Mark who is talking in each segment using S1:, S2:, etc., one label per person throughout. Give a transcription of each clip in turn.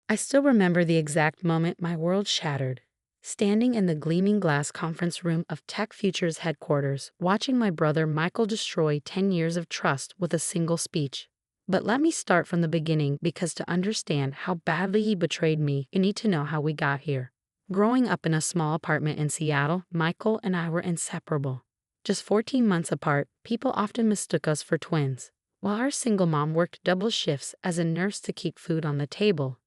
S1: I still remember the exact moment my world shattered. Standing in the gleaming glass conference room of TechFuture's headquarters, watching my brother Michael destroy 10 years of trust with a single speech. But let me start from the beginning, because to understand how badly he betrayed me, you need to know how we got here. Growing up in a small apartment in Seattle, Michael and I were inseparable. Just 14 months apart, people often mistook us for twins. While our single mom worked double shifts as a nurse to keep food on the table,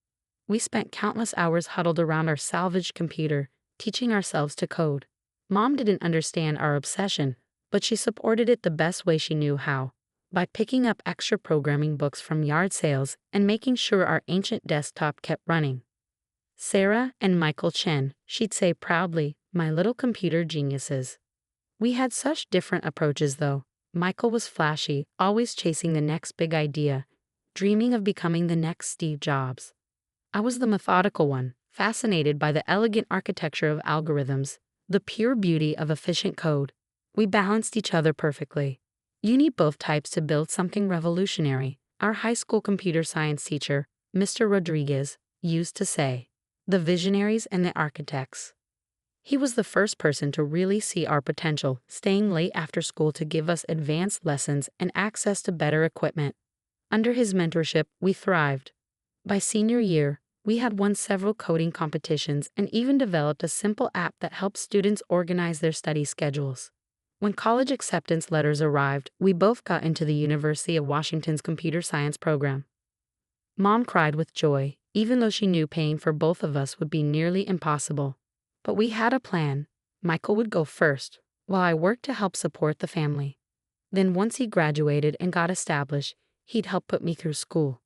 S1: we spent countless hours huddled around our salvaged computer, teaching ourselves to code. Mom didn't understand our obsession, but she supported it the best way she knew how, by picking up extra programming books from yard sales and making sure our ancient desktop kept running. Sarah and Michael Chen, she'd say proudly, my little computer geniuses. We had such different approaches though. Michael was flashy, always chasing the next big idea, dreaming of becoming the next Steve Jobs. I was the methodical one, fascinated by the elegant architecture of algorithms, the pure beauty of efficient code. We balanced each other perfectly. You need both types to build something revolutionary, our high school computer science teacher, Mr. Rodriguez, used to say. The visionaries and the architects. He was the first person to really see our potential, staying late after school to give us advanced lessons and access to better equipment. Under his mentorship, we thrived. By senior year, we had won several coding competitions and even developed a simple app that helped students organize their study schedules. When college acceptance letters arrived, we both got into the University of Washington's computer science program. Mom cried with joy, even though she knew paying for both of us would be nearly impossible. But we had a plan. Michael would go first, while I worked to help support the family. Then once he graduated and got established, he'd help put me through school.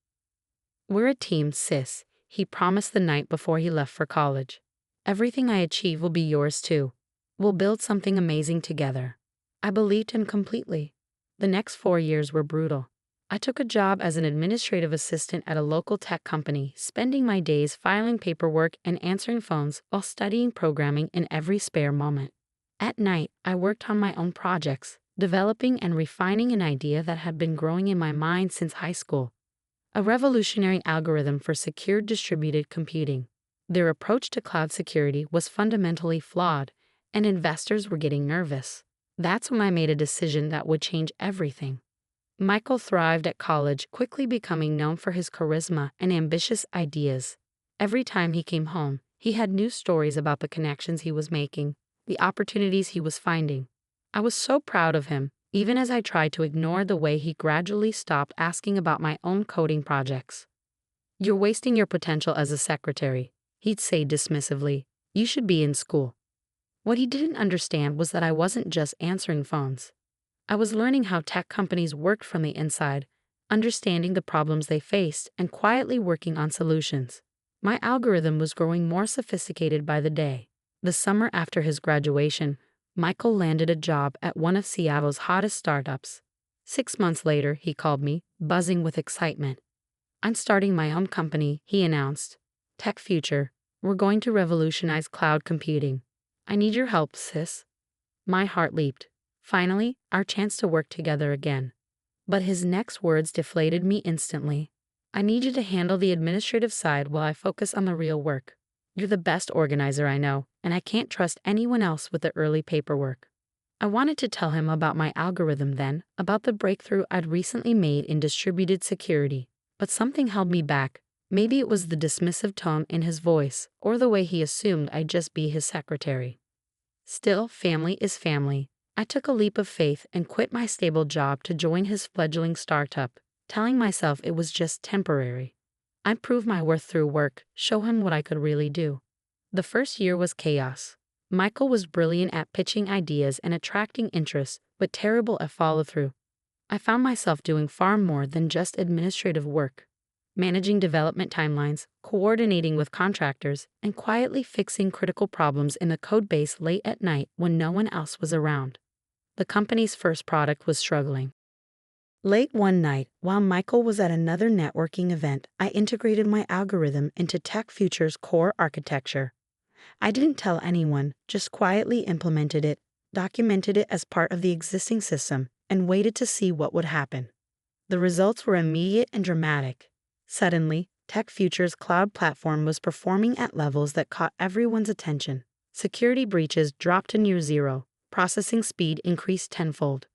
S1: We're a team, sis, he promised the night before he left for college. Everything I achieve will be yours too. We'll build something amazing together. I believed him completely. The next 4 years were brutal. I took a job as an administrative assistant at a local tech company, spending my days filing paperwork and answering phones while studying programming in every spare moment. At night, I worked on my own projects, developing and refining an idea that had been growing in my mind since high school. A revolutionary algorithm for secure distributed computing. Their approach to cloud security was fundamentally flawed, and investors were getting nervous. That's when I made a decision that would change everything. Michael thrived at college, quickly becoming known for his charisma and ambitious ideas. Every time he came home, he had new stories about the connections he was making, the opportunities he was finding. I was so proud of him, even as I tried to ignore the way he gradually stopped asking about my own coding projects. You're wasting your potential as a secretary, he'd say dismissively. You should be in school. What he didn't understand was that I wasn't just answering phones. I was learning how tech companies worked from the inside, understanding the problems they faced, and quietly working on solutions. My algorithm was growing more sophisticated by the day. The summer after his graduation, Michael landed a job at one of Seattle's hottest startups. 6 months later, he called me, buzzing with excitement. I'm starting my own company, he announced. TechFuture. We're going to revolutionize cloud computing. I need your help, sis. My heart leaped. Finally, our chance to work together again. But his next words deflated me instantly. I need you to handle the administrative side while I focus on the real work. You're the best organizer I know, and I can't trust anyone else with the early paperwork. I wanted to tell him about my algorithm then, about the breakthrough I'd recently made in distributed security, but something held me back. Maybe it was the dismissive tone in his voice, or the way he assumed I'd just be his secretary. Still, family is family. I took a leap of faith and quit my stable job to join his fledgling startup, telling myself it was just temporary. I'd prove my worth through work, show him what I could really do. The first year was chaos. Michael was brilliant at pitching ideas and attracting interest, but terrible at follow-through. I found myself doing far more than just administrative work, managing development timelines, coordinating with contractors, and quietly fixing critical problems in the codebase late at night when no one else was around. The company's first product was struggling. Late one night, while Michael was at another networking event, I integrated my algorithm into TechFuture's core architecture. I didn't tell anyone, just quietly implemented it, documented it as part of the existing system, and waited to see what would happen. The results were immediate and dramatic. Suddenly, TechFuture's cloud platform was performing at levels that caught everyone's attention. Security breaches dropped to near zero, processing speed increased tenfold.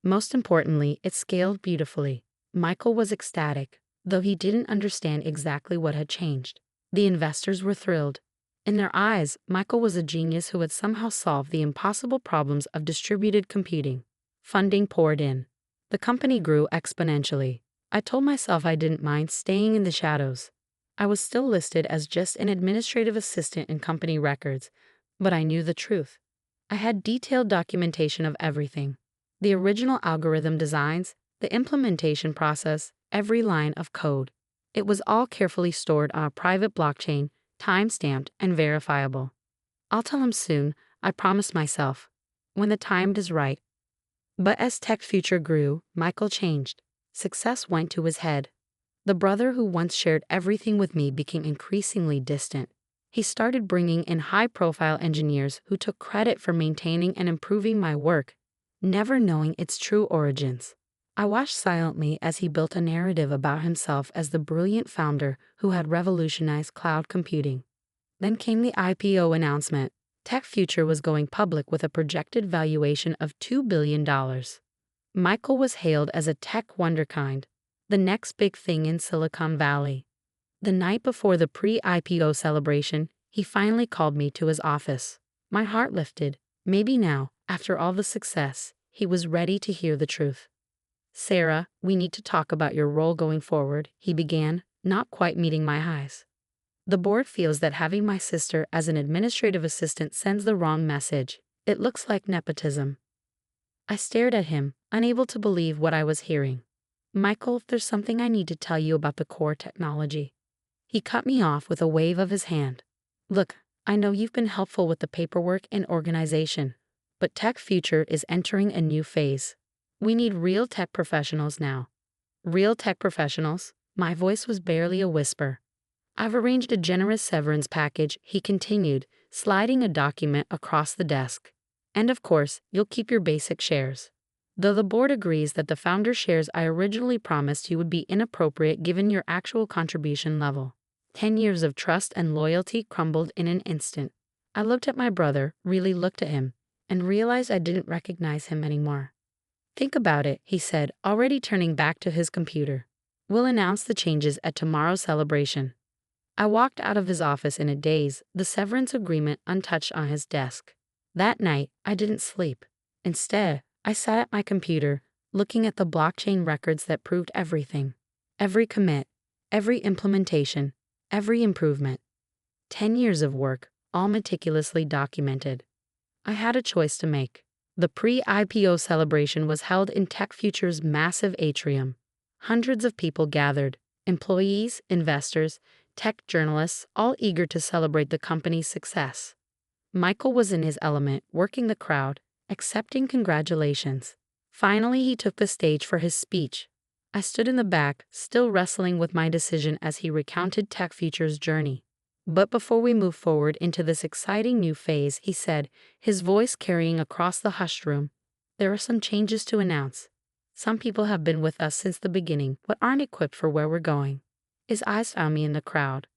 S1: Most importantly, it scaled beautifully. Michael was ecstatic, though he didn't understand exactly what had changed. The investors were thrilled. In their eyes, Michael was a genius who had somehow solved the impossible problems of distributed computing. Funding poured in. The company grew exponentially. I told myself I didn't mind staying in the shadows. I was still listed as just an administrative assistant in company records, but I knew the truth. I had detailed documentation of everything. The original algorithm designs, the implementation process, every line of code. It was all carefully stored on a private blockchain, time-stamped and verifiable. I'll tell him soon, I promised myself, when the time is right. But as TechFuture grew, Michael changed. Success went to his head. The brother who once shared everything with me became increasingly distant. He started bringing in high-profile engineers who took credit for maintaining and improving my work, never knowing its true origins. I watched silently as he built a narrative about himself as the brilliant founder who had revolutionized cloud computing. Then came the IPO announcement. TechFuture was going public with a projected valuation of $2 billion. Michael was hailed as a tech wonderkind, the next big thing in Silicon Valley. The night before the pre-IPO celebration, he finally called me to his office. My heart lifted. Maybe now, after all the success, he was ready to hear the truth. "Sarah, we need to talk about your role going forward," he began, not quite meeting my highs. "The board feels that having my sister as an administrative assistant sends the wrong message. It looks like nepotism." I stared at him, unable to believe what I was hearing. "Michael, there's something I need to tell you about the core technology." He cut me off with a wave of his hand. "Look, I know you've been helpful with the paperwork and organization, but TechFuture is entering a new phase. We need real tech professionals now." "Real tech professionals?" My voice was barely a whisper. "I've arranged a generous severance package," he continued, sliding a document across the desk. "And of course, you'll keep your basic shares. Though the board agrees that the founder shares I originally promised you would be inappropriate given your actual contribution level." 10 years of trust and loyalty crumbled in an instant. I looked at my brother, really looked at him, and realized I didn't recognize him anymore. "Think about it," he said, already turning back to his computer. "We'll announce the changes at tomorrow's celebration." I walked out of his office in a daze, the severance agreement untouched on his desk. That night, I didn't sleep. Instead, I sat at my computer, looking at the blockchain records that proved everything. Every commit, every implementation, every improvement. 10 years of work, all meticulously documented. I had a choice to make. The pre-IPO celebration was held in TechFuture's massive atrium. Hundreds of people gathered, employees, investors, tech journalists, all eager to celebrate the company's success. Michael was in his element, working the crowd, accepting congratulations. Finally, he took the stage for his speech. I stood in the back, still wrestling with my decision as he recounted TechFuture's journey. "But before we move forward into this exciting new phase," he said, his voice carrying across the hushed room, "there are some changes to announce. Some people have been with us since the beginning, but aren't equipped for where we're going." His eyes found me in the crowd.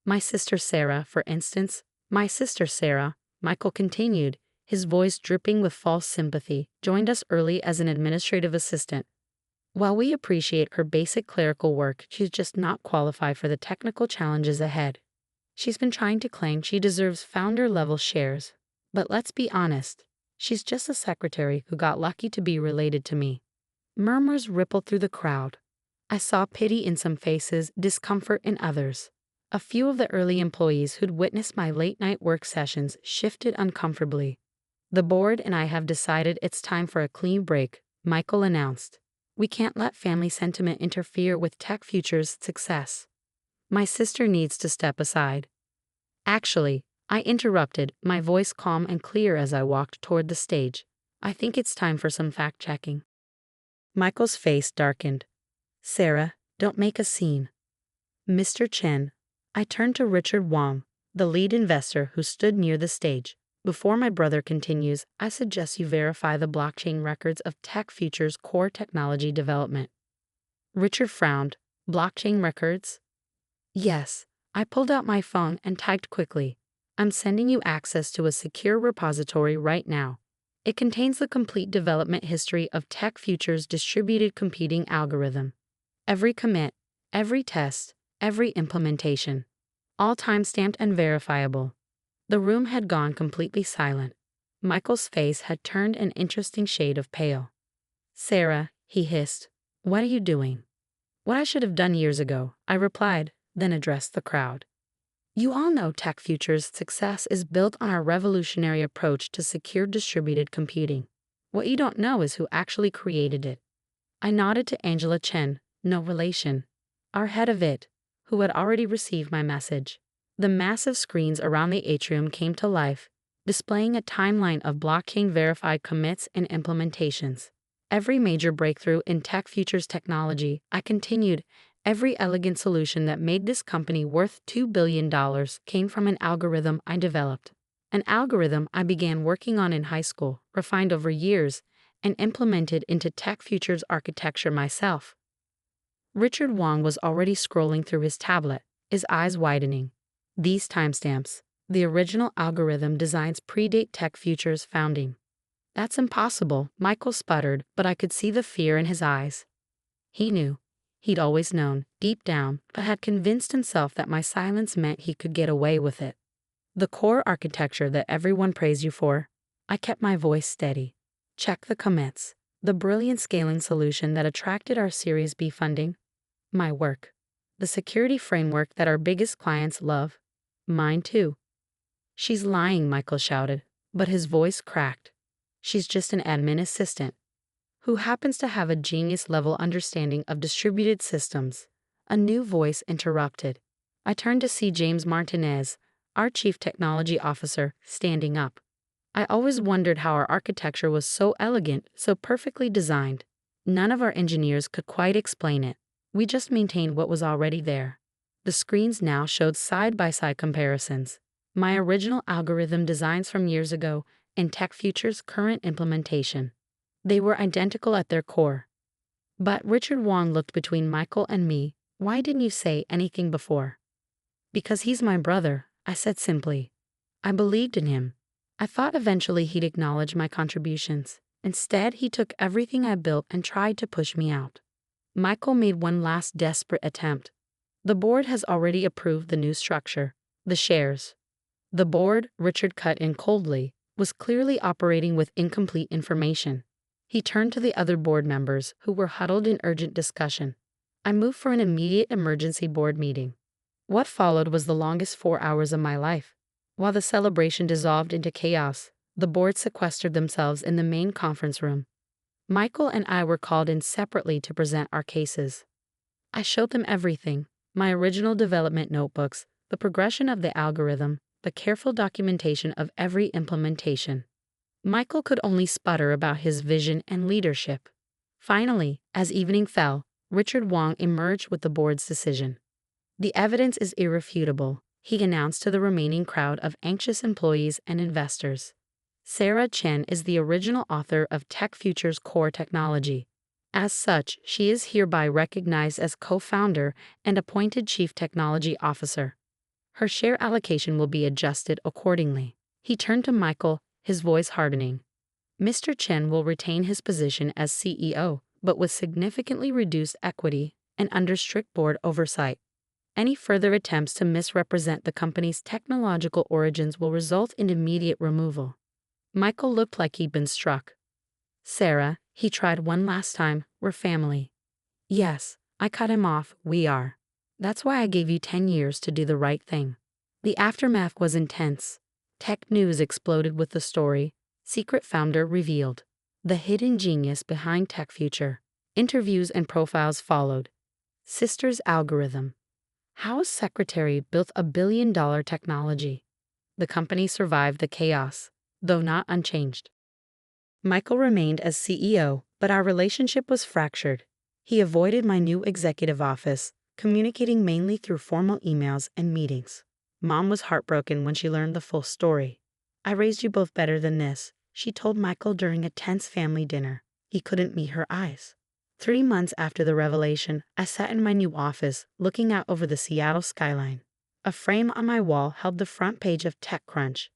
S1: "My sister Sarah, for instance." "My sister Sarah," Michael continued, his voice dripping with false sympathy, "joined us early as an administrative assistant. While we appreciate her basic clerical work, she's just not qualified for the technical challenges ahead. She's been trying to claim she deserves founder-level shares. But let's be honest, she's just a secretary who got lucky to be related to me." Murmurs rippled through the crowd. I saw pity in some faces, discomfort in others. A few of the early employees who'd witnessed my late-night work sessions shifted uncomfortably. "The board and I have decided it's time for a clean break," Michael announced. "We can't let family sentiment interfere with TechFuture's success. My sister needs to step aside." "Actually," I interrupted, my voice calm and clear as I walked toward the stage, "I think it's time for some fact-checking." Michael's face darkened. "Sarah, don't make a scene." "Mr. Chen." I turned to Richard Wong, the lead investor who stood near the stage. "Before my brother continues, I suggest you verify the blockchain records of TechFuture's core technology development." Richard frowned. "Blockchain records?" Yes. I pulled out my phone and typed quickly. I'm sending you access to a secure repository right now. It contains the complete development history of TechFuture's distributed computing algorithm. Every commit, every test, every implementation. All timestamped and verifiable. The room had gone completely silent. Michael's face had turned an interesting shade of pale. Sarah, he hissed, what are you doing? What I should have done years ago, I replied, then addressed the crowd. You all know TechFuture's success is built on our revolutionary approach to secure distributed computing. What you don't know is who actually created it. I nodded to Angela Chen, no relation, our head of it, who had already received my message. The massive screens around the atrium came to life, displaying a timeline of blockchain-verified commits and implementations. Every major breakthrough in TechFuture's technology, I continued, every elegant solution that made this company worth $2 billion came from an algorithm I developed. An algorithm I began working on in high school, refined over years, and implemented into TechFuture's architecture myself. Richard Wong was already scrolling through his tablet, his eyes widening. These timestamps, the original algorithm designs predate TechFuture's founding. That's impossible, Michael sputtered, but I could see the fear in his eyes. He knew. He'd always known, deep down, but had convinced himself that my silence meant he could get away with it. The core architecture that everyone praised you for. I kept my voice steady. Check the commits. The brilliant scaling solution that attracted our Series B funding. My work. The security framework that our biggest clients love. Mine too. She's lying, Michael shouted, but his voice cracked. She's just an admin assistant who happens to have a genius-level understanding of distributed systems. A new voice interrupted. I turned to see James Martinez, our chief technology officer, standing up. I always wondered how our architecture was so elegant, so perfectly designed. None of our engineers could quite explain it. We just maintained what was already there. The screens now showed side-by-side comparisons. My original algorithm designs from years ago and TechFuture's current implementation. They were identical at their core. But Richard Wong looked between Michael and me. Why didn't you say anything before? Because he's my brother, I said simply. I believed in him. I thought eventually he'd acknowledge my contributions. Instead, he took everything I built and tried to push me out. Michael made one last desperate attempt. The board has already approved the new structure, the shares. The board, Richard cut in coldly, was clearly operating with incomplete information. He turned to the other board members, who were huddled in urgent discussion. I moved for an immediate emergency board meeting. What followed was the longest 4 hours of my life. While the celebration dissolved into chaos, the board sequestered themselves in the main conference room. Michael and I were called in separately to present our cases. I showed them everything, my original development notebooks, the progression of the algorithm, the careful documentation of every implementation. Michael could only sputter about his vision and leadership. Finally, as evening fell, Richard Wong emerged with the board's decision. The evidence is irrefutable, he announced to the remaining crowd of anxious employees and investors. Sarah Chen is the original author of TechFuture's core technology. As such, she is hereby recognized as co-founder and appointed Chief Technology Officer. Her share allocation will be adjusted accordingly. He turned to Michael, his voice hardening. Mr. Chen will retain his position as CEO, but with significantly reduced equity and under strict board oversight. Any further attempts to misrepresent the company's technological origins will result in immediate removal. Michael looked like he'd been struck. Sarah, he tried one last time, we're family. Yes, I cut him off, we are. That's why I gave you 10 years to do the right thing. The aftermath was intense. Tech news exploded with the story. Secret founder revealed. The hidden genius behind TechFuture. Interviews and profiles followed. Sister's algorithm. How a secretary built a billion-dollar technology. The company survived the chaos, though not unchanged. Michael remained as CEO, but our relationship was fractured. He avoided my new executive office, communicating mainly through formal emails and meetings. Mom was heartbroken when she learned the full story. I raised you both better than this, she told Michael during a tense family dinner. He couldn't meet her eyes. 3 months after the revelation, I sat in my new office, looking out over the Seattle skyline. A frame on my wall held the front page of TechCrunch.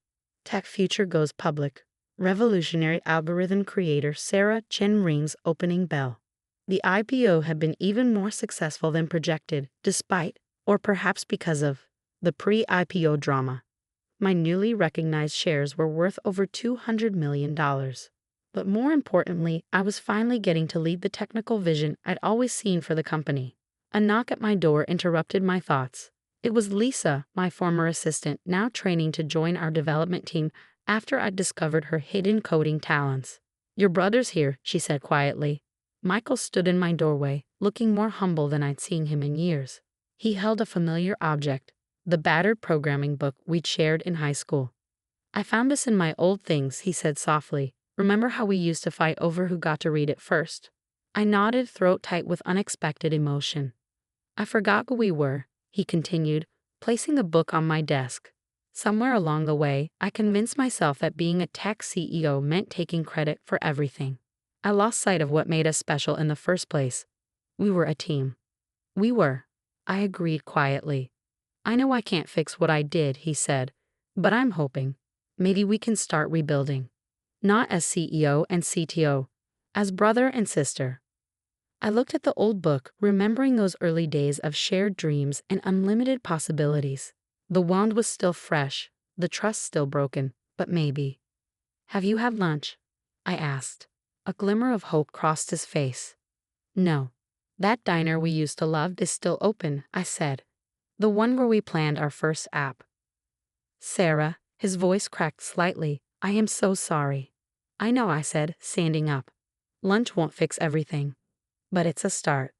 S1: TechFuture goes public. Revolutionary algorithm creator Sarah Chen rings opening bell. The IPO had been even more successful than projected, despite, or perhaps because of, the pre-IPO drama. My newly recognized shares were worth over $200 million. But more importantly, I was finally getting to lead the technical vision I'd always seen for the company. A knock at my door interrupted my thoughts. It was Lisa, my former assistant, now training to join our development team after I'd discovered her hidden coding talents. "Your brother's here," she said quietly. Michael stood in my doorway, looking more humble than I'd seen him in years. He held a familiar object, the battered programming book we'd shared in high school. "I found this in my old things," he said softly. "Remember how we used to fight over who got to read it first?" I nodded, throat tight with unexpected emotion. "I forgot who we were," he continued, placing the book on my desk. Somewhere along the way, I convinced myself that being a tech CEO meant taking credit for everything. I lost sight of what made us special in the first place. We were a team. "We were," I agreed quietly. "I know I can't fix what I did," he said, "but I'm hoping. Maybe we can start rebuilding. Not as CEO and CTO, as brother and sister." I looked at the old book, remembering those early days of shared dreams and unlimited possibilities. The wound was still fresh, the trust still broken, but maybe. "Have you had lunch?" I asked. A glimmer of hope crossed his face. "No. That diner we used to love is still open," I said. "The one where we planned our first app." "Sarah," his voice cracked slightly, "I am so sorry." "I know," I said, standing up. "Lunch won't fix everything. But it's a start."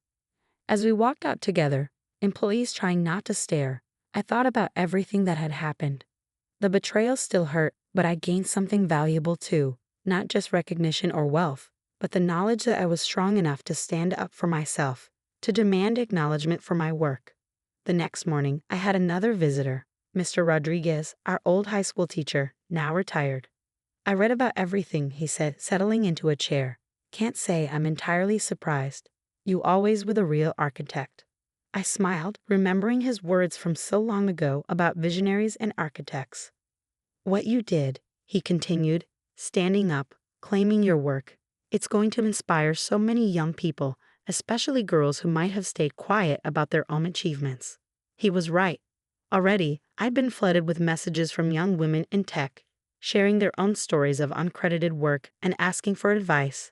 S1: As we walked out together, employees trying not to stare, I thought about everything that had happened. The betrayal still hurt, but I gained something valuable too, not just recognition or wealth, but the knowledge that I was strong enough to stand up for myself, to demand acknowledgement for my work. The next morning, I had another visitor, Mr. Rodriguez, our old high school teacher, now retired. "I read about everything," he said, settling into a chair. "Can't say I'm entirely surprised. You always were the real architect." I smiled, remembering his words from so long ago about visionaries and architects. "What you did," he continued, standing up, claiming your work, "it's going to inspire so many young people, especially girls who might have stayed quiet about their own achievements." He was right. Already, I'd been flooded with messages from young women in tech, sharing their own stories of uncredited work and asking for advice.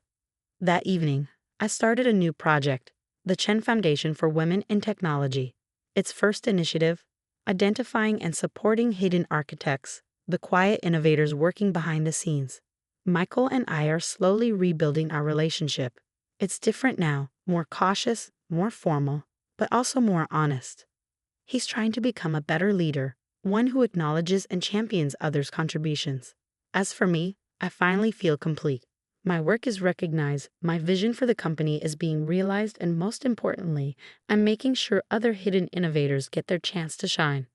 S1: That evening, I started a new project, the Chen Foundation for Women in Technology. Its first initiative, identifying and supporting hidden architects, the quiet innovators working behind the scenes. Michael and I are slowly rebuilding our relationship. It's different now, more cautious, more formal, but also more honest. He's trying to become a better leader, one who acknowledges and champions others' contributions. As for me, I finally feel complete. My work is recognized, my vision for the company is being realized, and most importantly, I'm making sure other hidden innovators get their chance to shine.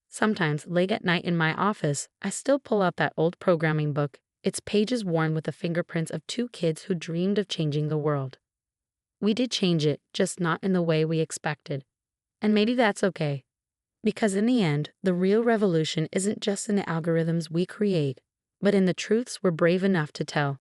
S1: Sometimes, late at night in my office, I still pull out that old programming book, its pages worn with the fingerprints of two kids who dreamed of changing the world. We did change it, just not in the way we expected. And maybe that's okay. Because in the end, the real revolution isn't just in the algorithms we create, but in the truths we're brave enough to tell.